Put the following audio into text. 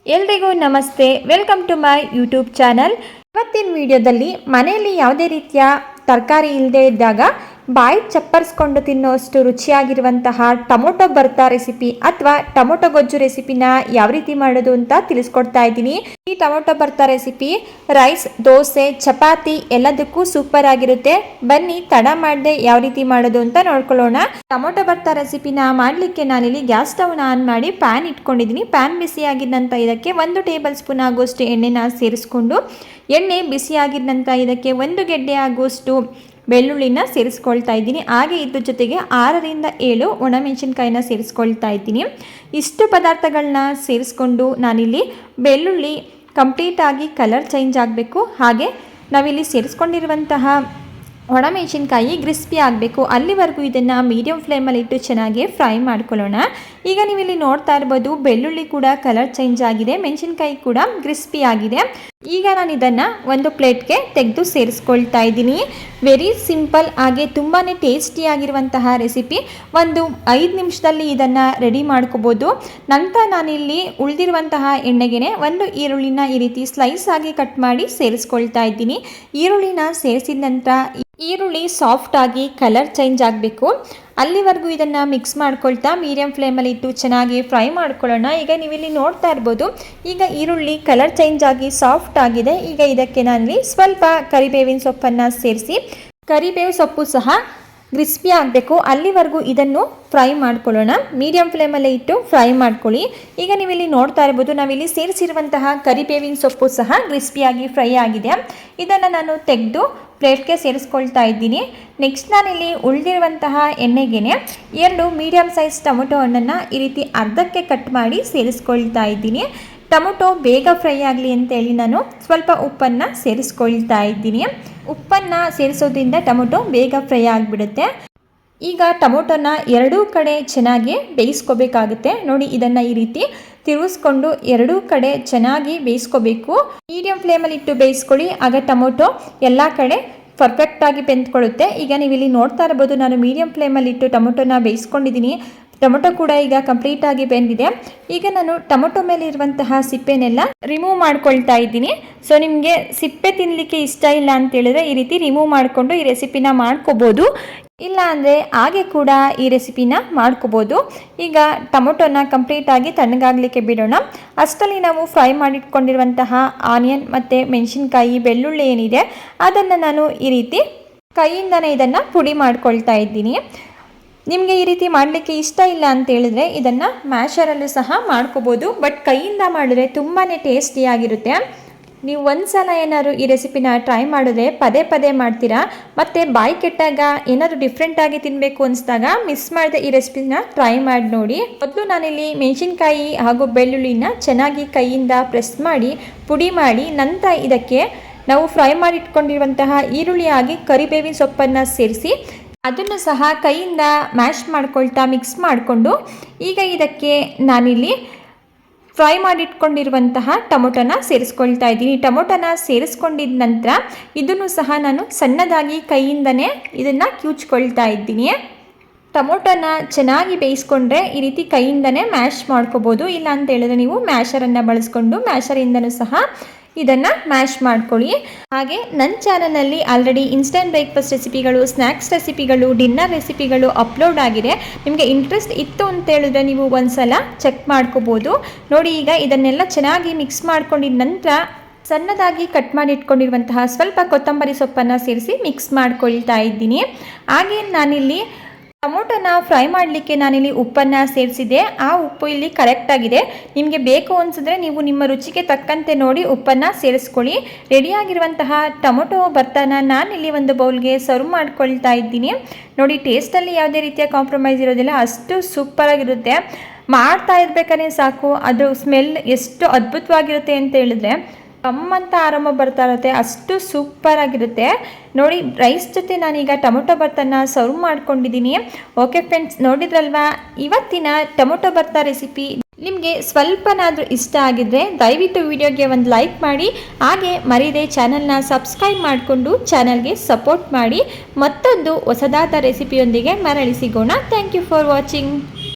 ಎಲ್ರಿಗೂ ನಮಸ್ತೆ, welcome to my YouTube channel. ಇವತ್ತಿನ ವಿಡಿಯೋದಲ್ಲಿ ಮನೆಯಲ್ಲಿ ಯಾವುದೇ ರೀತಿಯ ತರಕಾರಿ ಇಲ್ಲದೆ ಇದ್ದಾಗ ಬಾಯಿ ಚಪ್ಪರಿಸ್ಕೊಂಡು ತಿನ್ನೋಷ್ಟು ರುಚಿಯಾಗಿರುವಂತಹ ಟೊಮೊಟೊ ಭರ್ತಾ ರೆಸಿಪಿ ಅಥವಾ ಟೊಮೊಟೊ ಗೊಜ್ಜು ರೆಸಿಪಿನ ಯಾವ ರೀತಿ ಮಾಡೋದು ಅಂತ ತಿಳಿಸ್ಕೊಡ್ತಾ ಇದ್ದೀನಿ. ಈ tomato bharta recipe rice, dosa, chapati ಎಲ್ಲದಕ್ಕೂ ಸೂಪರ್ ಆಗಿರುತ್ತೆ. ಬನ್ನಿ ತಡ ಮಾಡದೆ ಯಾವ ರೀತಿ ಮಾಡೋದು ಅಂತ ನೋಡ್ಕೊಳ್ಳೋಣ. ಟೊಮೊಟೊ ಭರ್ತಾ ರೆಸಿಪಿನ ಮಾಡಲಿಕ್ಕೆ ನಾನಿಲ್ಲಿ ಗ್ಯಾಸ್ ಸ್ಟವ್ನ ಆನ್ ಮಾಡಿ ಪ್ಯಾನ್ ಇಟ್ಕೊಂಡಿದ್ದೀನಿ. ಪ್ಯಾನ್ ಬಿಸಿ ಆಗಿದ ನಂತರ ಇದಕ್ಕೆ 1 ಟೇಬಲ್ ಸ್ಪೂನ್ ಆಗುವಷ್ಟು ಎಣ್ಣೆನ ಸೇರಿಸ್ಕೊಂಡು, ಎಣ್ಣೆ ಬಿಸಿ ಆಗಿದ ನಂತರ ಇದಕ್ಕೆ 1 ಗೆಡ್ಡೆ ಆಗುವಷ್ಟು ಬೆಳ್ಳುಳ್ಳಿನ ಸೇರಿಸ್ಕೊಳ್ತಾ ಇದ್ದೀನಿ. ಹಾಗೆ ಇದ್ರ ಜೊತೆಗೆ 6ರಿಂದ 7 ಒಣಮೆಣಸಿನ್ಕಾಯಿನ ಸೇರಿಸ್ಕೊಳ್ತಾ ಇದ್ದೀನಿ. ಇಷ್ಟು ಪದಾರ್ಥಗಳನ್ನ ಸೇರಿಸ್ಕೊಂಡು ನಾನಿಲ್ಲಿ ಬೆಳ್ಳುಳ್ಳಿ ಕಂಪ್ಲೀಟಾಗಿ ಕಲರ್ ಚೇಂಜ್ ಆಗಬೇಕು. ಹಾಗೆ ನಾವಿಲ್ಲಿ ಸೇರಿಸ್ಕೊಂಡಿರುವಂತಹ ಒಣಮೆಣಸಿನ್ಕಾಯಿ ಕ್ರಿಸ್ಪಿ ಆಗಬೇಕು. ಅಲ್ಲಿವರೆಗೂ ಇದನ್ನು ಮೀಡಿಯಂ ಫ್ಲೇಮಲ್ಲಿ ಇಟ್ಟು ಚೆನ್ನಾಗಿ ಫ್ರೈ ಮಾಡ್ಕೊಳ್ಳೋಣ. ಈಗ ನೀವಿಲ್ಲಿ ನೋಡ್ತಾ ಇರ್ಬೋದು, ಬೆಳ್ಳುಳ್ಳಿ ಕೂಡ ಕಲರ್ ಚೇಂಜ್ ಆಗಿದೆ, ಮೆಣಸಿನ್ಕಾಯಿ ಕೂಡ ಕ್ರಿಸ್ಪಿ ಆಗಿದೆ. ಈಗ ನಾನು ಇದನ್ನು ಒಂದು ಪ್ಲೇಟ್ಗೆ ತೆಗೆದು ಸೇರಿಸ್ಕೊಳ್ತಾ ಇದ್ದೀನಿ. ವೆರಿ ಸಿಂಪಲ್ ಹಾಗೆ ತುಂಬಾ ಟೇಸ್ಟಿಯಾಗಿರುವಂತಹ ರೆಸಿಪಿ. ಒಂದು 5 ನಿಮಿಷದಲ್ಲಿ ಇದನ್ನು ರೆಡಿ ಮಾಡ್ಕೋಬೋದು. ನಂತರ ನಾನಿಲ್ಲಿ ಉಳಿದಿರುವಂತಹ ಎಣ್ಣೆಗೆ 1 ಈರುಳ್ಳಿನ ಈ ರೀತಿ ಸ್ಲೈಸ್ ಆಗಿ ಕಟ್ ಮಾಡಿ ಸೇರಿಸ್ಕೊಳ್ತಾ ಇದ್ದೀನಿ. ಈರುಳ್ಳಿನ ಸೇರಿಸಿದ ನಂತರ ಈರುಳ್ಳಿ ಸಾಫ್ಟ್ ಆಗಿ ಕಲರ್ ಚೇಂಜ್ ಆಗಬೇಕು. ಅಲ್ಲಿವರೆಗೂ ಇದನ್ನು ಮಿಕ್ಸ್ ಮಾಡ್ಕೊಳ್ತಾ ಮೀಡಿಯಂ ಫ್ಲೇಮಲ್ಲಿ ಇಟ್ಟು ಚೆನ್ನಾಗಿ ಫ್ರೈ ಮಾಡ್ಕೊಳ್ಳೋಣ. ಈಗ ನೀವಿಲ್ಲಿ ನೋಡ್ತಾ ಇರ್ಬೋದು, ಈಗ ಈರುಳ್ಳಿ ಕಲರ್ ಚೇಂಜ್ ಆಗಿ ಸಾಫ್ಟ್ ಆಗಿದೆ. ಈಗ ಇದಕ್ಕೆ ನಾನಿಲ್ಲಿ ಸ್ವಲ್ಪ ಕರಿಬೇವಿನ ಸೊಪ್ಪನ್ನು ಸೇರಿಸಿ, ಕರಿಬೇವು ಸೊಪ್ಪು ಸಹ ಕ್ರಿಸ್ಪಿ ಆಗಬೇಕು. ಅಲ್ಲಿವರೆಗೂ ಇದನ್ನು ಫ್ರೈ ಮಾಡ್ಕೊಳ್ಳೋಣ. ಮೀಡಿಯಂ ಫ್ಲೇಮಲ್ಲೇ ಇಟ್ಟು ಫ್ರೈ ಮಾಡ್ಕೊಳ್ಳಿ. ಈಗ ನೀವಿಲ್ಲಿ ನೋಡ್ತಾ ಇರ್ಬೋದು, ನಾವಿಲ್ಲಿ ಸೇರಿಸಿರುವಂತಹ ಕರಿಬೇವಿನ ಸೊಪ್ಪು ಸಹ ಕ್ರಿಸ್ಪಿಯಾಗಿ ಫ್ರೈ ಆಗಿದೆ. ಇದನ್ನು ನಾನು ತೆಗೆದು ಪ್ಲೇಟ್ಗೆ ಸೇರಿಸ್ಕೊಳ್ತಾ ಇದ್ದೀನಿ. ನೆಕ್ಸ್ಟ್ ನಾನಿಲ್ಲಿ ಉಳಿದಿರುವಂತಹ ಎಣ್ಣೆಗೆ 2 ಮೀಡಿಯಂ ಸೈಜ್ ಟೊಮೊಟೊ ಹಣ್ಣನ್ನು ಈ ರೀತಿ ಅರ್ಧಕ್ಕೆ ಕಟ್ ಮಾಡಿ ಸೇರಿಸ್ಕೊಳ್ತಾ ಇದ್ದೀನಿ. ಟೊಮೊಟೊ ಬೇಗ ಫ್ರೈ ಆಗಲಿ ಅಂತೇಳಿ ನಾನು ಸ್ವಲ್ಪ ಉಪ್ಪನ್ನು ಸೇರಿಸ್ಕೊಳ್ತಾ ಇದ್ದೀನಿ. ಉಪ್ಪನ್ನು ಸೇರಿಸೋದ್ರಿಂದ ಟೊಮೊಟೊ ಬೇಗ ಫ್ರೈ ಆಗಿಬಿಡುತ್ತೆ. ಈಗ ಟೊಮೊಟೊನ ಎರಡೂ ಕಡೆ ಚೆನ್ನಾಗಿ ಬೇಯಿಸ್ಕೋಬೇಕಾಗುತ್ತೆ. ನೋಡಿ, ಇದನ್ನು ಈ ರೀತಿ ತಿರುಗಿಸ್ಕೊಂಡು ಎರಡೂ ಕಡೆ ಚೆನ್ನಾಗಿ ಬೇಯಿಸ್ಕೋಬೇಕು. ಮೀಡಿಯಂ ಫ್ಲೇಮಲ್ಲಿ ಇಟ್ಟು ಬೇಯಿಸ್ಕೊಳ್ಳಿ, ಆಗ ಟೊಮೊಟೊ ಎಲ್ಲ ಕಡೆ ಪರ್ಫೆಕ್ಟಾಗಿ ಬೆಂದ್ಕೊಳ್ಳುತ್ತೆ. ಈಗ ನೀವು ಇಲ್ಲಿ ನೋಡ್ತಾ ಇರ್ಬೋದು, ನಾನು ಮೀಡಿಯಂ ಫ್ಲೇಮಲ್ಲಿ ಇಟ್ಟು ಟೊಮೊಟೊನ ಬೇಯಿಸ್ಕೊಂಡಿದ್ದೀನಿ. ಟೊಮೊಟೊ ಕೂಡ ಈಗ ಕಂಪ್ಲೀಟಾಗಿ ಬೆಂದಿದೆ. ಈಗ ನಾನು ಟೊಮೊಟೊ ಮೇಲೆ ಇರುವಂತಹ ಸಿಪ್ಪೆನೆಲ್ಲ ರಿಮೂವ್ ಮಾಡ್ಕೊಳ್ತಾ ಇದ್ದೀನಿ. ಸೊ ನಿಮಗೆ ಸಿಪ್ಪೆ ತಿನ್ನಲಿಕ್ಕೆ ಇಷ್ಟ ಇಲ್ಲ ಅಂತ ಹೇಳಿದ್ರೆ ಈ ರೀತಿ ರಿಮೂವ್ ಮಾಡಿಕೊಂಡು ಈ ರೆಸಿಪಿನ ಮಾಡ್ಕೋಬೋದು. ಇಲ್ಲ ಅಂದರೆ ಹಾಗೆ ಕೂಡ ಈ ರೆಸಿಪಿನ ಮಾಡ್ಕೋಬೋದು. ಈಗ ಟೊಮೊಟೊನ ಕಂಪ್ಲೀಟಾಗಿ ತಣ್ಣಗಾಗಲಿಕ್ಕೆ ಬಿಡೋಣ. ಅಷ್ಟರಲ್ಲಿ ನಾವು ಫ್ರೈ ಮಾಡಿಟ್ಕೊಂಡಿರುವಂತಹ ಆನಿಯನ್ ಮತ್ತು ಮೆಣಸಿನ್ಕಾಯಿ, ಬೆಳ್ಳುಳ್ಳಿ ಏನಿದೆ ಅದನ್ನು ನಾನು ಈ ರೀತಿ ಕೈಯಿಂದನೇ ಇದನ್ನು ಪುಡಿ ಮಾಡ್ಕೊಳ್ತಾ ಇದ್ದೀನಿ. ನಿಮಗೆ ಈ ರೀತಿ ಮಾಡಲಿಕ್ಕೆ ಇಷ್ಟ ಇಲ್ಲ ಅಂತ ಹೇಳಿದ್ರೆ ಇದನ್ನು ಮ್ಯಾಶರಲ್ಲೂ ಸಹ ಮಾಡ್ಕೋಬೋದು. ಬಟ್ ಕೈಯಿಂದ ಮಾಡಿದ್ರೆ ತುಂಬಾ ಟೇಸ್ಟಿಯಾಗಿರುತ್ತೆ. ನೀವು ಒಂದು ಸಲ ಏನಾದ್ರು ಈ ರೆಸಿಪಿನ ಟ್ರೈ ಮಾಡಿದ್ರೆ ಪದೇ ಪದೇ ಮಾಡ್ತೀರಾ. ಮತ್ತು ಬಾಯಿ ಕೆಟ್ಟಾಗ ಏನಾದರೂ ಡಿಫ್ರೆಂಟಾಗಿ ತಿನ್ನಬೇಕು ಅನಿಸಿದಾಗ ಮಿಸ್ ಮಾಡದೆ ಈ ರೆಸಿಪಿನ ಟ್ರೈ ಮಾಡಿ ನೋಡಿ. ಮೊದಲು ನಾನಿಲ್ಲಿ ಮೆಣಸಿನ್ಕಾಯಿ ಹಾಗೂ ಬೆಳ್ಳುಳ್ಳಿನ ಚೆನ್ನಾಗಿ ಕೈಯಿಂದ ಪ್ರೆಸ್ ಮಾಡಿ ಪುಡಿ ಮಾಡಿ, ನಂತರ ಇದಕ್ಕೆ ನಾವು ಫ್ರೈ ಮಾಡಿಟ್ಕೊಂಡಿರುವಂತಹ ಈರುಳ್ಳಿ ಆಗಿ ಕರಿಬೇವಿನ ಸೊಪ್ಪನ್ನು ಸೇರಿಸಿ ಅದನ್ನು ಸಹ ಕೈಯಿಂದ ಮ್ಯಾಶ್ ಮಾಡ್ಕೊಳ್ತಾ ಮಿಕ್ಸ್ ಮಾಡಿಕೊಂಡು, ಈಗ ಇದಕ್ಕೆ ನಾನಿಲ್ಲಿ ಫ್ರೈ ಮಾಡಿಟ್ಕೊಂಡಿರುವಂತಹ ಟೊಮೊಟೊನ ಸೇರಿಸ್ಕೊಳ್ತಾ ಇದ್ದೀನಿ. ಟೊಮೊಟೊನ ಸೇರಿಸ್ಕೊಂಡಿದ ನಂತರ ಇದನ್ನು ಸಹ ನಾನು ಸಣ್ಣದಾಗಿ ಕೈಯಿಂದನೇ ಇದನ್ನು ಕಿವುಚ್ಕೊಳ್ತಾ ಇದ್ದೀನಿ. ಟೊಮೊಟೊನ ಚೆನ್ನಾಗಿ ಬೇಯಿಸ್ಕೊಂಡ್ರೆ ಈ ರೀತಿ ಕೈಯಿಂದನೇ ಮ್ಯಾಶ್ ಮಾಡ್ಕೋಬೋದು. ಇಲ್ಲ ಅಂತ ಹೇಳಿದ್ರೆ ನೀವು ಮ್ಯಾಶರನ್ನು ಬಳಸ್ಕೊಂಡು ಮ್ಯಾಶರಿಂದನೂ ಸಹ ಇದನ್ನು ಮ್ಯಾಶ್ ಮಾಡ್ಕೊಳ್ಳಿ. ಹಾಗೆ ನನ್ನ ಚಾನಲ್ನಲ್ಲಿ ಆಲ್ರೆಡಿ ಇನ್ಸ್ಟೆಂಟ್ ಬ್ರೇಕ್ಫಾಸ್ಟ್ ರೆಸಿಪಿಗಳು, ಸ್ನ್ಯಾಕ್ಸ್ ರೆಸಿಪಿಗಳು, ಡಿನ್ನರ್ ರೆಸಿಪಿಗಳು ಅಪ್ಲೋಡ್ ಆಗಿದೆ. ನಿಮಗೆ ಇಂಟ್ರೆಸ್ಟ್ ಇತ್ತು ಅಂತ ಹೇಳಿದ್ರೆ ನೀವು ಒಂದ್ಸಲ ಚೆಕ್ ಮಾಡ್ಕೋಬೋದು. ನೋಡಿ, ಈಗ ಇದನ್ನೆಲ್ಲ ಚೆನ್ನಾಗಿ ಮಿಕ್ಸ್ ಮಾಡ್ಕೊಂಡಿದ ನಂತರ ಸಣ್ಣದಾಗಿ ಕಟ್ ಮಾಡಿ ಇಟ್ಕೊಂಡಿರುವಂತಹ ಸ್ವಲ್ಪ ಕೊತ್ತಂಬರಿ ಸೊಪ್ಪನ್ನು ಸೇರಿಸಿ ಮಿಕ್ಸ್ ಮಾಡ್ಕೊಳ್ತಾ ಇದ್ದೀನಿ. ಹಾಗೆ ನಾನಿಲ್ಲಿ ಟೊಮೊಟೊನ ಫ್ರೈ ಮಾಡಲಿಕ್ಕೆ ನಾನಿಲ್ಲಿ ಉಪ್ಪನ್ನು ಸೇರಿಸಿದೆ. ಆ ಉಪ್ಪು ಇಲ್ಲಿ ಕರೆಕ್ಟಾಗಿದೆ. ನಿಮಗೆ ಬೇಕು ಅನಿಸಿದ್ರೆ ನೀವು ನಿಮ್ಮ ರುಚಿಗೆ ತಕ್ಕಂತೆ ನೋಡಿ ಉಪ್ಪನ್ನು ಸೇರಿಸ್ಕೊಳ್ಳಿ. ರೆಡಿಯಾಗಿರುವಂತಹ ಟೊಮೊಟೊ ಭರ್ತಾನ ನಾನಿಲ್ಲಿ ಒಂದು ಬೌಲ್ಗೆ ಸರ್ವ್ ಮಾಡ್ಕೊಳ್ತಾ ಇದ್ದೀನಿ. ನೋಡಿ, ಟೇಸ್ಟಲ್ಲಿ ಯಾವುದೇ ರೀತಿಯ ಕಾಂಪ್ರಮೈಸ್ ಇರೋದಿಲ್ಲ, ಅಷ್ಟು ಸೂಪರಾಗಿರುತ್ತೆ. ಮಾಡ್ತಾ ಇರಬೇಕಾದ್ರೆ ಸಾಕು, ಅದು ಸ್ಮೆಲ್ ಎಷ್ಟು ಅದ್ಭುತವಾಗಿರುತ್ತೆ ಅಂತ ಹೇಳಿದ್ರೆ ಕಮ್ಮಂತ ಆರಾಮ ಬರ್ತಾ ಇರುತ್ತೆ, ಅಷ್ಟು ಸೂಪರ್ ಆಗಿರುತ್ತೆ. ನೋಡಿ, ರೈಸ್ ಜೊತೆ ನಾನೀಗ ಟೊಮೊಟೊ ಭರ್ತಾನ ಸರ್ವ್ ಮಾಡ್ಕೊಂಡಿದ್ದೀನಿ. ಓಕೆ ಫ್ರೆಂಡ್ಸ್, ನೋಡಿದ್ರಲ್ವಾ ಇವತ್ತಿನ ಟೊಮೊಟೊ ಭರ್ತಾ ರೆಸಿಪಿ. ನಿಮಗೆ ಸ್ವಲ್ಪನಾದರೂ ಇಷ್ಟ ಆಗಿದ್ರೆ ದಯವಿಟ್ಟು ವಿಡಿಯೋಗೆ ಒಂದು ಲೈಕ್ ಮಾಡಿ. ಹಾಗೆ ಮರೀದೆ ಚಾನಲ್ನ ಸಬ್ಸ್ಕ್ರೈಬ್ ಮಾಡಿಕೊಂಡು ಚಾನಲ್ಗೆ ಸಪೋರ್ಟ್ ಮಾಡಿ. ಮತ್ತೊಂದು ಹೊಸದಾದ ರೆಸಿಪಿಯೊಂದಿಗೆ ಮರಳಿ ಸಿಗೋಣ. Thank you for watching.